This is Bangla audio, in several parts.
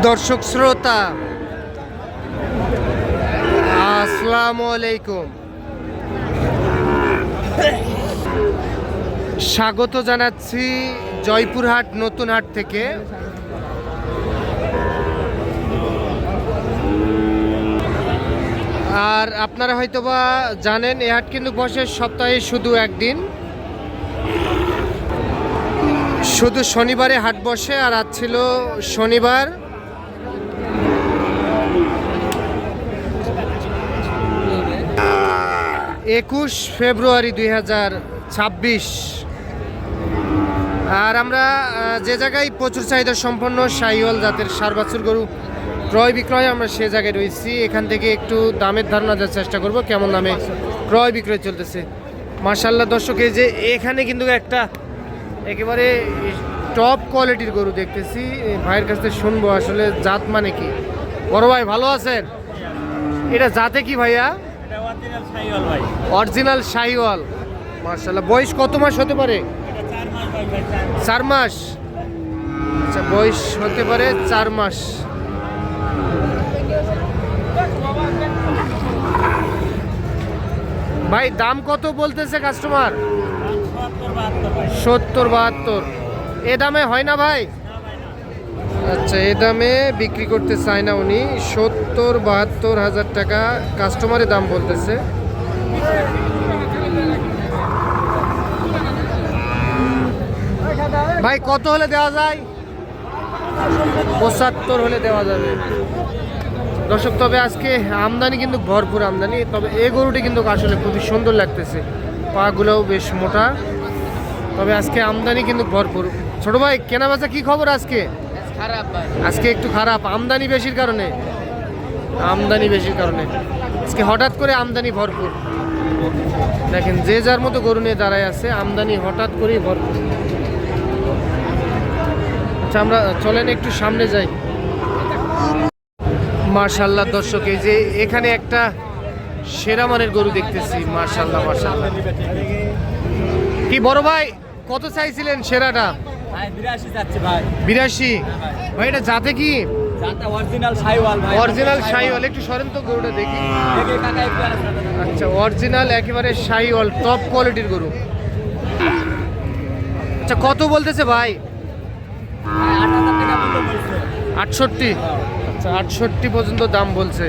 দর্শক শ্রোতা আসসালামু আলাইকুম, স্বাগত জানাচ্ছি জয়পুরহাট নতুন হাট থেকে। আর আপনারা হয়তোবা জানেন এই হাট কিন্তু বসে সপ্তাহে শুধু একদিন, শুধু শনিবারে হাট বসে। আর আজ ছিল শনিবার, 21 ফেব্রুয়ারি 2026। আর আমরা যে জায়গায় প্রচুর চাহিদা সম্পন্ন শাহিওয়াল জাতের ষাঁড় বাছুর গরু ক্রয় বিক্রয়, আমরা সে জায়গায় রয়েছি। এখান থেকে একটু দামের ধারণা দেওয়ার চেষ্টা করব, কেমন দামে ক্রয় বিক্রয় চলতেছে। মাশাআল্লাহ দর্শক, এই যে এখানে কিন্তু একটা একেবারে টপ কোয়ালিটির গরু দেখতেছি। ভাইয়ের কাছ থেকে শুনবো আসলে জাত মানে কি। বড় ভাই ভালো আছেন? এটা জাতে কি ভাইয়া? অরিজিনাল শাহিওয়াল। মাশাআল্লাহ, বয়স কত মাস হতে পারে? 4 মাস। আচ্ছা, বয়স হতে পারে 4 মাস। ভাই দাম কত বলতেছে কাস্টমার? 70-72। এ দামে হয় না ভাই? আচ্ছা, এ দামে বিক্রি করতে চায় না উনি। 70-72 হাজার টাকা কাস্টমারের দাম বলতেছে। ভাই কত হলে দেওয়া যায়? 75 হলে দেওয়া যাবে। দর্শক, তবে আজকে আমদানি কিন্তু ভরপুর আমদানি। তবে এই গরুটি কিন্তু আসলে খুবই সুন্দর লাগতেছে, পাগুলোও বেশ মোটা। তবে আজকে আমদানি কিন্তু ভরপুর। ছোট ভাই, কেনা বেচা কি খবর আজকে? আজকে একটু খারাপ, আমদানি বেশির কারণে। আজকে হঠাৎ করে আমদানি ভরপুর। দেখেন, যে যার মতো গরু নিয়ে দাঁড়ায় আছে, আমদানি হঠাৎ করেই ভরপুর। আচ্ছা, আমরা চলেন একটু সামনে যাই। মাশাআল্লাহ দর্শক, এই যে এখানে একটা সেরা মানের গরু দেখতেছি। মাশাআল্লাহ মাশাআল্লাহ। কি বড় ভাই, কত চাইছিলেন সেরাটা? 82। ভাই এটা জাতে কি? অরিজিনাল শাহিওয়াল। একটু সরেন তো, গরুটা দেখি। আচ্ছা, অরিজিনাল একেবারে শাহিওয়াল, টপ কোয়ালিটির গরু। আচ্ছা, কত বলতেছে ভাই? 68। আচ্ছা, 68 পর্যন্ত দাম বলছে।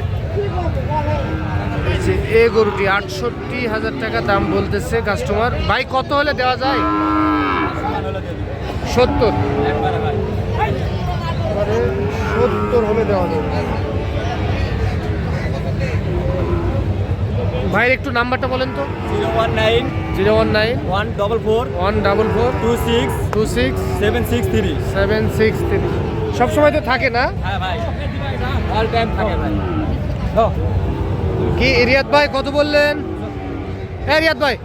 এই গরুটি 68 হাজার টাকা দাম বলতেছে কাস্টমার। ভাই কত হলে দেওয়া যায়? 70। 70 হলে দেওয়া যাবে। ভাইয়ের একটু নাম্বারটা বলেন তো। 019 144 26 763। সবসময় তো থাকে না? হ্যাঁ ভাই, অল টাইম থাকে ভাই। কি রিয়াদ ভাই কত বললেন? হ্যাঁ রিয়াদ ভাই,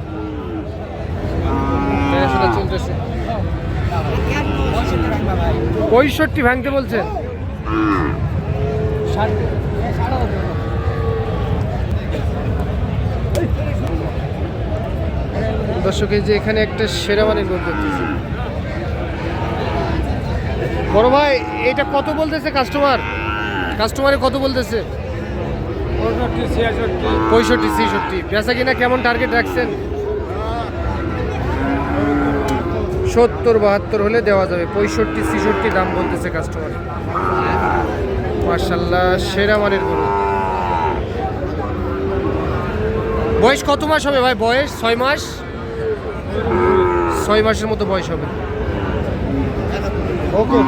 চলতেছে 65 ভাঙতে বলছেন। দর্শক, এই যে এখানে একটা সেরা মানের গরু দেখতেছি। বড় ভাই, এটা কত বলতেছে কাস্টমারে কত বলতেছে? 65-66। বেচা কিনা কেমন টার্গেট রাখছেন? 70-72 হলে দেওয়া যাবে। 65-66 দাম বলতেছে কাস্টমার। মাশাআল্লাহ, সেরা মানের গরু। বয়স কত মাস হবে ভাই? বয়স 6 মাস। 6 মাসের মতো বয়স হবে। ওকে।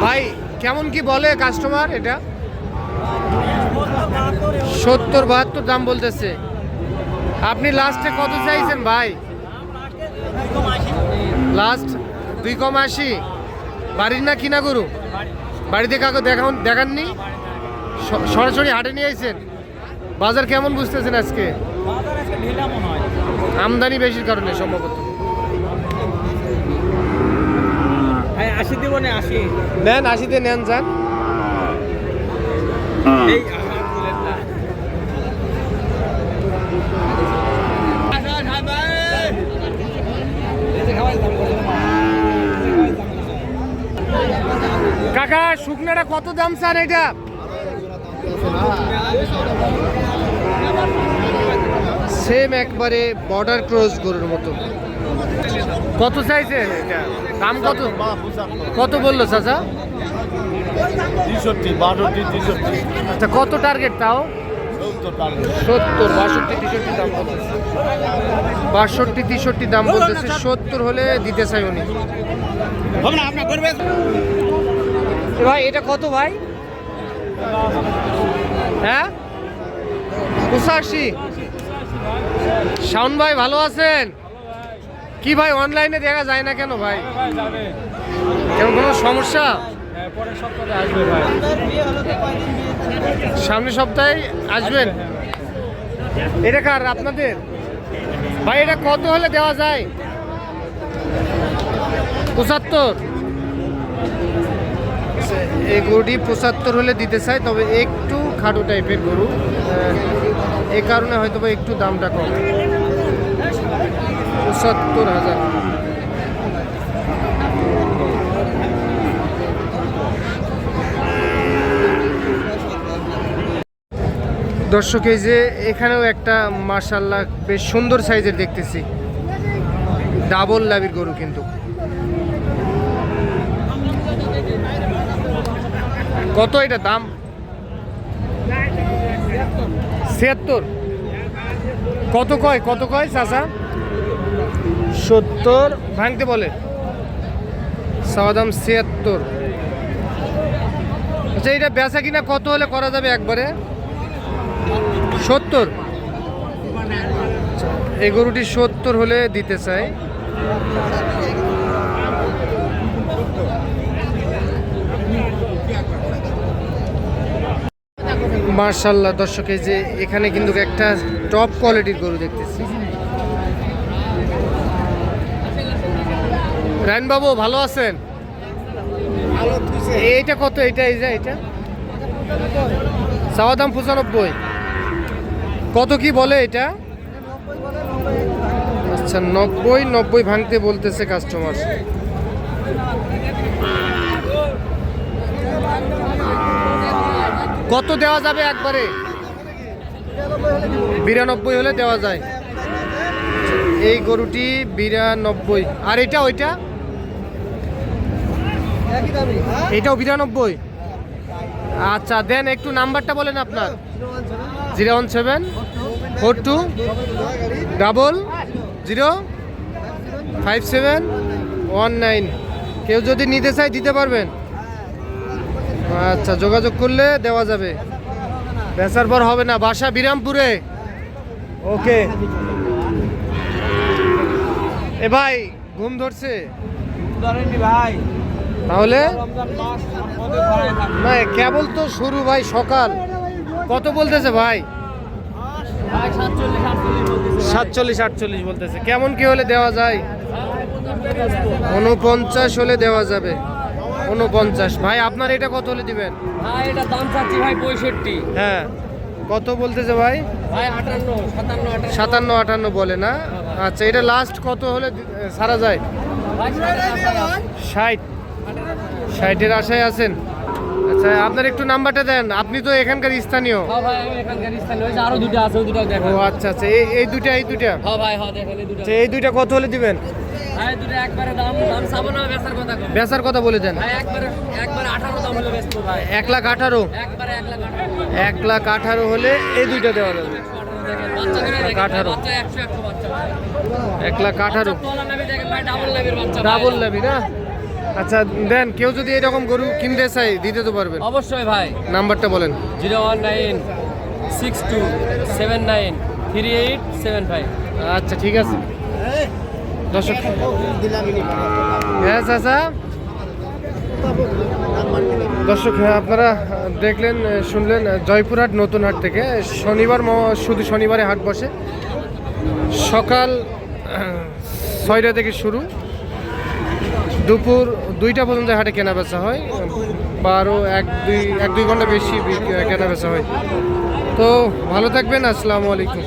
ভাই কেমন কি বলে কাস্টমার? এটা 70-72 দাম বলতেছে। আপনি লাস্টে কত চাইছেন ভাই? লাস্ট 2,80। বাড়ির না কিনা গরু? বাড়িতে কাউকে দেখাননি? সরাসরি হাটে নিয়ে আইছেন? বাজার কেমন বুঝতেছেন আজকে? আমদানি বেশির কারণে সম্ভবত। 80 দেব না? 80 নেন, 80-তে নেন যান। শুকনাটা কত দাম স্যার এটা? সেম একবারে বর্ডার ক্রস গরুর মতো। কত চাইছেন এটা? দাম কত? কত বললো চাচা? 63, 62, 63, আচ্ছা কত টার্গেট তাও? 70, 62, 63 দাম বলতেছে। 62, 63 দাম বলতেছে। 70 হলে দিতে চাই উনি। হবে না আপনার করবে এ ভাই এটা কত ভাই? হ্যাঁ 85। শাওন ভাই ভালো আছেন? কি ভাই অনলাইনে দেখা যায় না কেন ভাই? কেন কোনো সমস্যা? পরের সপ্তাহে আসবে ভাই। সামনের সপ্তাহে আসবেন? এটা কার আপনাদের ভাই? এটা কত হলে দেওয়া যায়? 75। এই গরুটি 75 হলে দিতে চাই, তবে একটু খাটো টাইপের গরু, এই কারণে হয়তো বা একটু দামটা কম। 75,000। দর্শক এই যে এখানেও একটা মাশাআল্লাহ বেশ সুন্দর সাইজের দেখতেছি, ডাবল লাভির গরু কিন্তু। কত এটা দাম? 76। কত কয় চাচা? 70 ভাঙতে বলে। চাওয়া দাম 76। আচ্ছা এটা বেচা কিনা কত হলে করা যাবে একবারে? 70। এই গরুটি 70 হলে দিতে চাই। মার্শাল্লাহ দর্শক এই যে এখানে কিন্তু একটা টপ কোয়ালিটির গরু দেখতেছি। রায়ন বাবু ভালো আছেন? এইটা কত? এটা এই যে এটা চাওয়া দাম 95। কত কি বলে এটা? আচ্ছা 90 ভাঙতে বলতেছে কাস্টমার। কত দেওয়া যাবে একবারে? 92 হলে দেওয়া যায়। এই গরুটি 92। আর এটা ওইটা? এটাও 92। আচ্ছা দেন একটু নাম্বারটা বলেন আপনার। 01742005719। কেউ যদি নিতে চায় দিতে পারবেন? আচ্ছা যোগাযোগ করলে দেওয়া যাবে, বেচার পর হবে না। বাসা বিরামপুরে। ওকে এ ভাই ঘুম ধরছে ধরেননি ভাই, তাহলে? রমজান মাস আমাদের ঘরে থাকে না কেবল তো শুরু ভাই, সকাল। কত বলতেছে ভাই? ভাই 47 47 বলতেছে। কেমন কি হলে দেওয়া যায়? 49 হলে দেওয়া যাবে। 49। ভাই আপনার এটা কত হলে দিবেন? ভাই এটা দাম চাচ্ছি ভাই 65। হ্যাঁ কত বলতেছে ভাই? ভাই 58 57 57 58 বলে না? আচ্ছা এটা লাস্ট কত হলে ছাড়া যায়? ভাই 60। 60-এর আশায় আছেন? আচ্ছা আপনার একটু নাম্বারটা দেন, আপনি তো এখানকার স্থানীয়। হ্যাঁ ভাই আমি এখানকার স্থানীয়, ওই যে আরো দুটো আছে ওই দুটো দেখো। ও আচ্ছা আচ্ছা এই দুইটা হ্যাঁ ভাই হ্যাঁ দেখেন এই দুটো। আচ্ছা এই দুইটা কত হলে দিবেন? ভাই দুটো একবারে দাম চাবো না, বেচার কথা কম। বেচার কথা বলে দেন। ভাই একবারে 18 দাম হলে বেচবো ভাই। 1,18,000। একবারে 1,18,000 হলে এই দুইটা দেওয়া যাবে। 1,18,000 বাচ্চা 100 বাচ্চা ভাই। 1,18,000 তোলা নেবে দেখেন ভাই, ডাবল নেবের বাচ্চা ভাই। ডাবল নেবি না? আচ্ছা দেন, কেউ যদি এরকম গরু কিনতে চাই দিতে তো পারবেন? অবশ্যই ভাই। নাম্বারটা বলেন। 01962793875। আচ্ছা ঠিক আছে দর্শক। হ্যাঁ চাচা দর্শক, হ্যাঁ আপনারা দেখলেন শুনলেন জয়পুরহাট নতুন হাট থেকে শনিবার শুধু শনিবারে হাট বসে। সকাল 6টা থেকে শুরু, দুপুর 2টা পর্যন্ত হাটে কেনা বেচা হয়। 1-2 ঘন্টা বেশি কেনা বেচা হয়। তো ভালো থাকবেন, আসসালামু আলাইকুম।